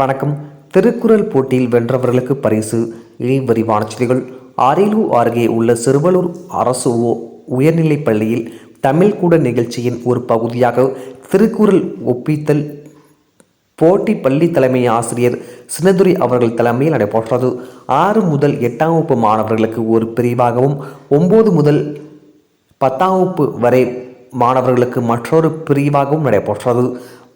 வணக்கம். திருக்குறள் போட்டியில் வென்றவர்களுக்கு பரிசு. இனி விரிவான செய்திகள். அரியலூர் அருகே உள்ள சிறுவலூர் அரசு உயர்நிலைப் பள்ளியில் தமிழ் கூட நிகழ்ச்சியின் ஒரு பகுதியாக திருக்குறள் ஒப்பித்தல் போட்டி பள்ளி தலைமை ஆசிரியர் சின்னதுரை அவர்கள் தலைமையில் நடைபெற்றது. 6 முதல் 8ஆம் வகுப்பு மாணவர்களுக்கு ஒரு பிரிவாகவும் 9 முதல் 10ஆம் வகுப்பு வரை மாணவர்களுக்கு மற்றொரு பிரிவாகவும் நடைபெற்றது.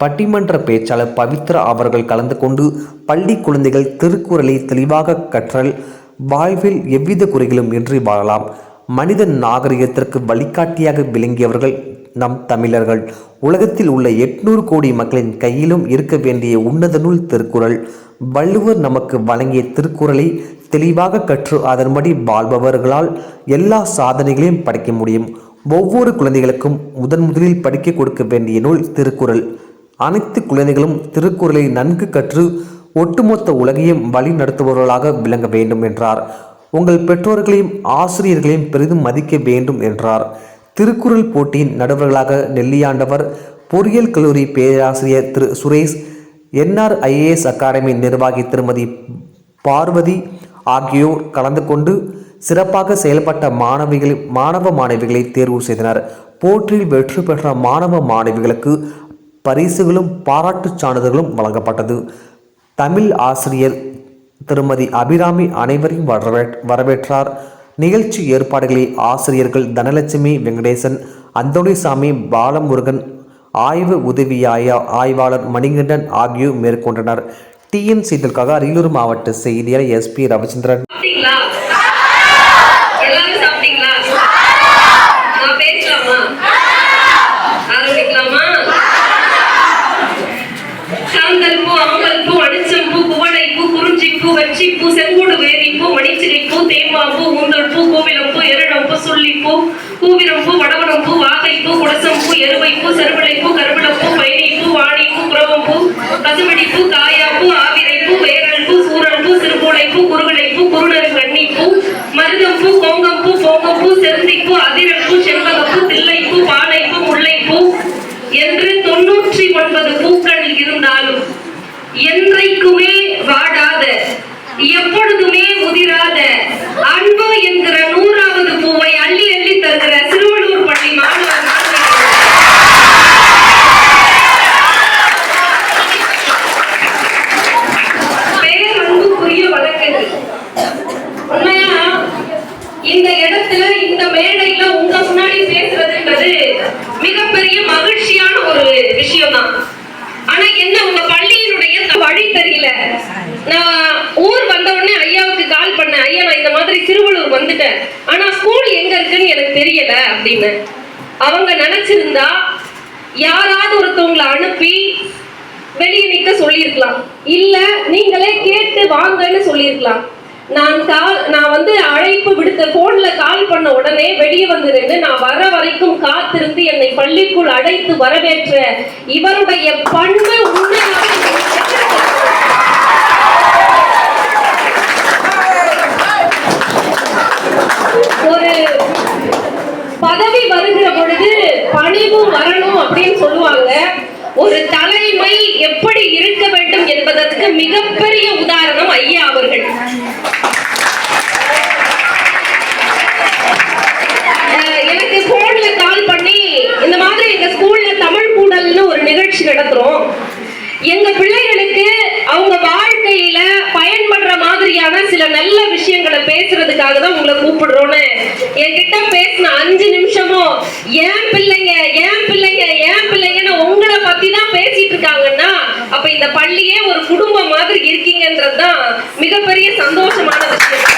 பட்டிமன்ற பேச்சாளர் பவித்ரா அவர்கள் கலந்து கொண்டு பள்ளி குழந்தைகள் திருக்குறளை தெளிவாக கற்றல் வாழ்வில் எவ்வித குறைகளும் இன்றி வாழலாம், மனித நாகரிகத்திற்கு வழிகாட்டியாக விளங்கியவர்கள் நம் தமிழர்கள். உலகத்தில் உள்ள 800 கோடி மக்களின் கையிலும் இருக்க வேண்டிய உன்னத நூல் திருக்குறள். வள்ளுவர் நமக்கு வழங்கிய திருக்குறளை தெளிவாக கற்று அதன்படி வாழ்பவர்களால் எல்லா சாதனைகளையும் படைக்க முடியும். ஒவ்வொரு குழந்தைகளுக்கும் முதலில் படிக்க கொடுக்க வேண்டிய நூல் திருக்குறள். அனைத்து குழந்தைகளும் திருக்குறளை நன்கு கற்று ஒட்டுமொத்த உலகையும் வழி நடத்துபவர்களாக விளங்க வேண்டும் என்றார். உங்கள் பெற்றோர்களையும் ஆசிரியர்களையும் பெரிதும் மதிக்க வேண்டும் என்றார். திருக்குறள் போட்டியின் நடுவர்களாக நெல்லியாண்டவர் பொறியியல் கல்லூரி பேராசிரியர் திரு சுரேஷ், NRIAS அகாடமி நிர்வாகி திருமதி பார்வதி ஆகியோர் கலந்து கொண்டு சிறப்பாக செயல்பட்ட மாணவ மாணவிகளை தேர்வு செய்தனர். போட்டியில் வெற்றி பெற்ற மாணவ மாணவிகளுக்கு பரிசுகளும் பாராட்டுச் சான்றிதழ்களும் வழங்கப்பட்டது. தமிழ் ஆசிரியர் திருமதி அபிராமி அனைவரையும் வரவேற்றார். நிகழ்ச்சி ஏற்பாடுகளை ஆசிரியர்கள் தனலட்சுமி வெங்கடேசன், அந்தோணிசாமி, பாலமுருகன், ஆய்வு உதவி ஆய்வாளர் மணிகண்டன் ஆகியோர் மேற்கொண்டனர். TN செய்திகளுக்காக அரியலூர் மாவட்ட செய்தியாளர் SP ரவிச்சந்திரன். வச்சிப்பூ, செங்கோடு வேரிப்பூ, மணிச்சிரிப்பூ, தேம்பாம்பூ, ஊந்தல்பூ, கோவிலம்பூ, எருடம்பூ, சொல்லிப்பூ, கூவிரம்பூ, வடவனம்பூ, வாகைப்பூ, குடசம்பூ, எருவைப்பூ, செருவளைப்பூ, கருவிளப்பூ, பயணிப்பூ, வாணிப்பூ, குரவம்பூ, பசுமடிப்பூ, காயாப்பூ, ஆவிரைப்பூ, வேரல்பூ, சூரல்பூ, சிறுகோடைப்பூ, குறுகலைப்பூ, குறுநறுங்கண்ணிப்பூ, மருதம்பூ, கோங்கம்பூ, போங்கப்பூ, செருந்திப்பூ, அதிரப்பூ, செண்பகப்பூ, தில்லைப்பூ, பாலைப்பூ, முல்லைப்பூ என்று 99 பூக்கள் இருந்தாலும் என்றைக்குமே வாடாத, எப்பொழுதுமே முதிராத அன்பு என்கிற 100வது பூவை அள்ளி அள்ளி தருகிற சிறுவலூர் பள்ளி மாணவர் பேரன்புக்குரிய வழக்குகள். உண்மையா இந்த இடத்துல, இந்த மேடையில உங்க முன்னாடி பேசுறதுன்றது மிகப்பெரிய மகிழ்ச்சியான ஒரு விஷயம் தான். ஆனா என்ன, உங்க பள்ளியினுடைய வழி தெரியல. நான் ஊர் வந்த உடனே ஐயாவுக்கு கால் பண்ணேன், ஐயா நான் இந்த மாதிரி திருவள்ளூர் வந்துட்டேன், ஆனா ஸ்கூல் எங்க இருக்குன்னு எனக்கு தெரியல அப்படின்னு. அவங்க நினைச்சிருந்தா யாராவது ஒருத்தவங்களை அனுப்பி வெளியே நிக்க சொல்லியிருக்கலாம், இல்ல நீங்களே கேட்டு வாங்கன்னு சொல்லியிருக்கலாம். நான் வந்து அழைப்பு விடுத்த போன்ல கால் பண்ண உடனே வெளியே வந்து நான் வர வரைக்கும் காத்திருந்து என்னை பள்ளிக்குள் அழைத்து வரவேற்ற இவருடைய பண்பு ஒரு பதவி வருகிற பொழுது பணிவும் வரணும் அப்படின்னு சொல்லுவாங்க. ஒரு தலைமை எப்படி இருக்க வேண்டும் என்பதற்கு மிகப்பெரிய உதாரணம் ஐயா அவர்கள். எனக்கு போன்ல கால் பண்ணி இந்த மாதிரி எங்க ஸ்கூல்ல தமிழ் கூடல்னு ஒரு நிகழ்ச்சி நடத்துறோம், எங்க பிள்ளைகளுக்கு அவங்க வாழ்க்கையில பயன்படுற மாதிரியான சில நல்ல விஷயங்களை பேசுறதுக்காக தான் உங்களை கூப்பிடுறோன்னு என்கிட்ட பேசின 5 நிமிஷமும் ஏன் பிள்ளைங்க ஏன் பிள்ளைங்க ஏன் பிள்ளைங்கன்னு உங்களை பத்தி தான் பேசிட்டு இருக்காங்கன்னா, அப்ப இந்த பள்ளியே ஒரு குடும்பம் மாதிரி இருக்கீங்கன்றதுதான் மிகப்பெரிய சந்தோஷமான விஷயம்.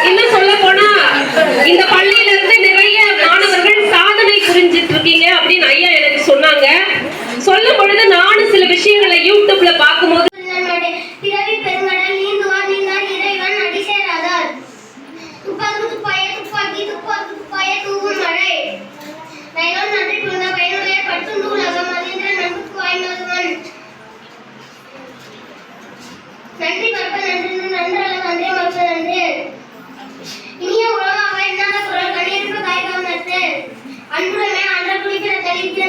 இன்னும் சொல்ல போனா இந்த பள்ளியில இருந்து நிறைய மாணவர்கள் சாதனை புரிஞ்சிட்டு இருக்கீங்க அப்படின்னு ஐயா எனக்கு சொன்னாங்க. சொல்லும் பொழுது நானும் சில விஷயங்களை யூடியூப்ல பார்க்கும்போது நன்றி மறப்ப நன்றி நன்றல்ல நன்றி மறப்ப நன்றி இனிய உலக அவை என்ன குரல் கண்ணீருக்கு காய்காம நட்டு அன்புடமே அன்ற குளிக்கிற தெளிக்கிற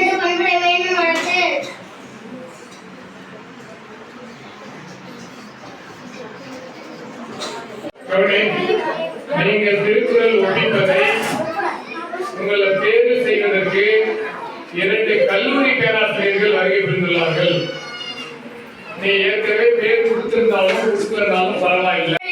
கவனி, நீங்கள் திருக்குறள் ஒப்பிப்பதை உங்களை தேர்வு செய்வதற்கு 2 கல்லூரி பேராசிரியர்கள் வருகை புரிந்துள்ளார்கள். நீ ஏற்கனவே பேர் கொடுத்திருந்தாலும் கொடுத்திருந்தாலும் பரவாயில்லை.